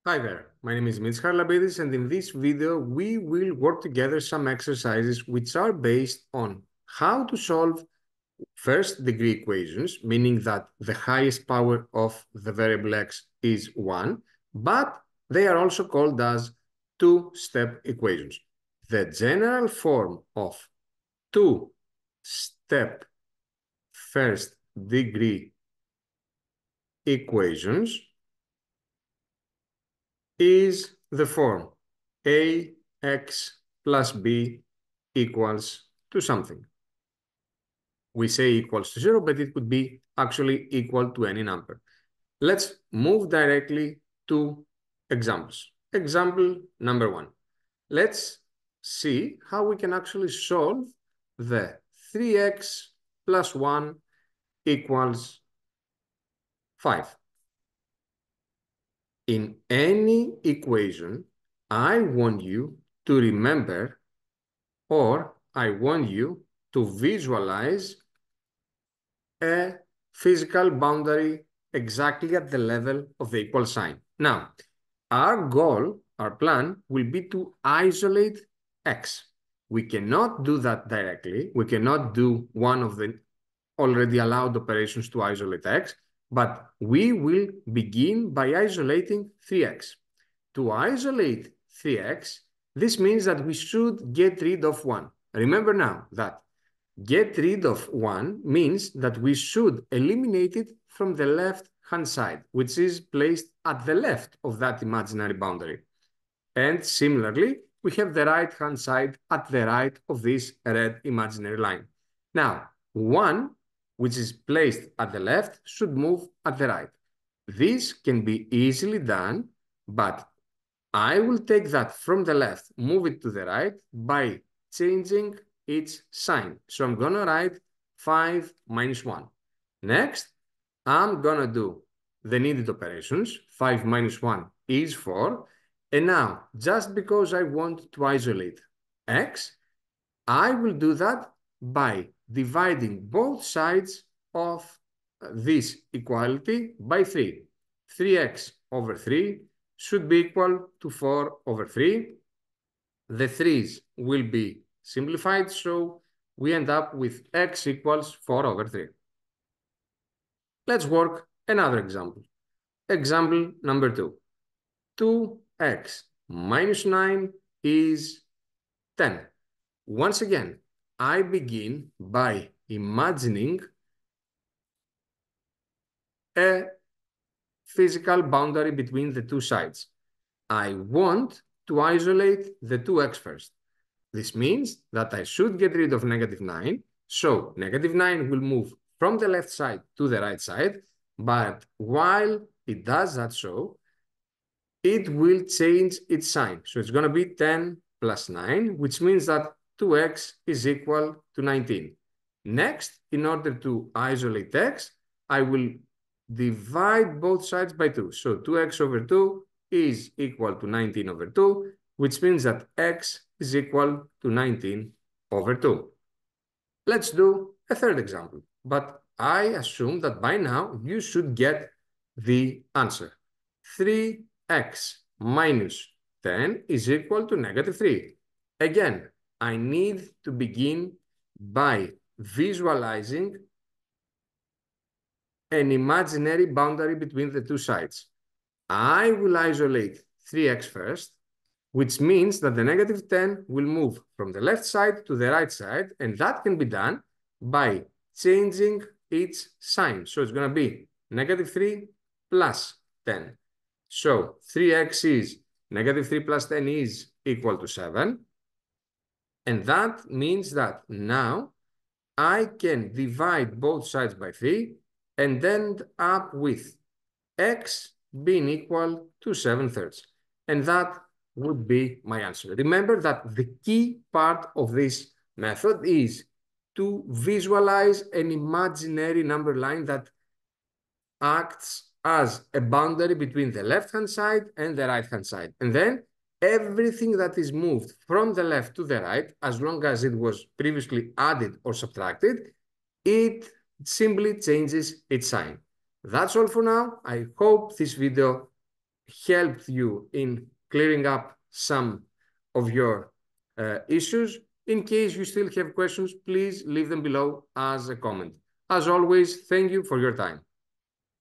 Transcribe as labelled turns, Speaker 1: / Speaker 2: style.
Speaker 1: Hi there, my name is Mitch Harlabidis, and in this video, we will work together some exercises which are based on how to solve first-degree equations, meaning that the highest power of the variable x is 1, but they are also called as two-step equations. The general form of two-step first-degree equations is the form ax plus b equals to something. We say equals to 0, but it could be actually equal to any number. Let's move directly to examples. Example number 1. Let's see how we can actually solve the 3x plus 1 equals 5. In any equation, I want you to remember, or I want you to visualize a physical boundary exactly at the level of the equal sign. Now, our goal, our plan will be to isolate x. We cannot do that directly. We cannot do one of the already allowed operations to isolate x, but we will begin by isolating 3x. To isolate 3x, this means that we should get rid of 1. Remember now that get rid of 1 means that we should eliminate it from the left-hand side, which is placed at the left of that imaginary boundary. And similarly, we have the right-hand side at the right of this red imaginary line. Now, 1, which is placed at the left, should move at the right. This can be easily done, but I will take that from the left, move it to the right by changing its sign. So I'm going to write 5 minus 1. Next, I'm going to do the needed operations. 5 minus 1 is 4. And now, just because I want to isolate x, I will do that by dividing both sides of this equality by 3. 3x over 3 should be equal to 4 over 3. The 3's will be simplified, so we end up with x equals 4 over 3. Let's work another example. Example number 2. 2x minus 9 is 10. Once again, I begin by imagining a physical boundary between the two sides. I want to isolate the 2x first. This means that I should get rid of negative 9. So negative 9 will move from the left side to the right side. But while it does that it will change its sign. So it's going to be 10 plus 9, which means that 2x is equal to 19. Next, in order to isolate x, I will divide both sides by 2. So 2x over 2 is equal to 19 over 2, which means that x is equal to 19 over 2. Let's do a third example, but I assume that by now you should get the answer. 3x minus 10 is equal to negative 3. Again, I need to begin by visualizing an imaginary boundary between the two sides. I will isolate 3x first, which means that the negative 10 will move from the left side to the right side, and that can be done by changing its sign. So it's going to be negative 3 plus 10. So 3x is negative 3 plus 10 is equal to 7. And that means that now I can divide both sides by 3 and end up with x being equal to 7/3. And that would be my answer. Remember that the key part of this method is to visualize an imaginary number line that acts as a boundary between the left-hand side and the right-hand side. And then everything that is moved from the left to the right, as long as it was previously added or subtracted, it simply changes its sign. That's all for now. I hope this video helped you in clearing up some of your issues. In case you still have questions, please leave them below as a comment. As always, thank you for your time.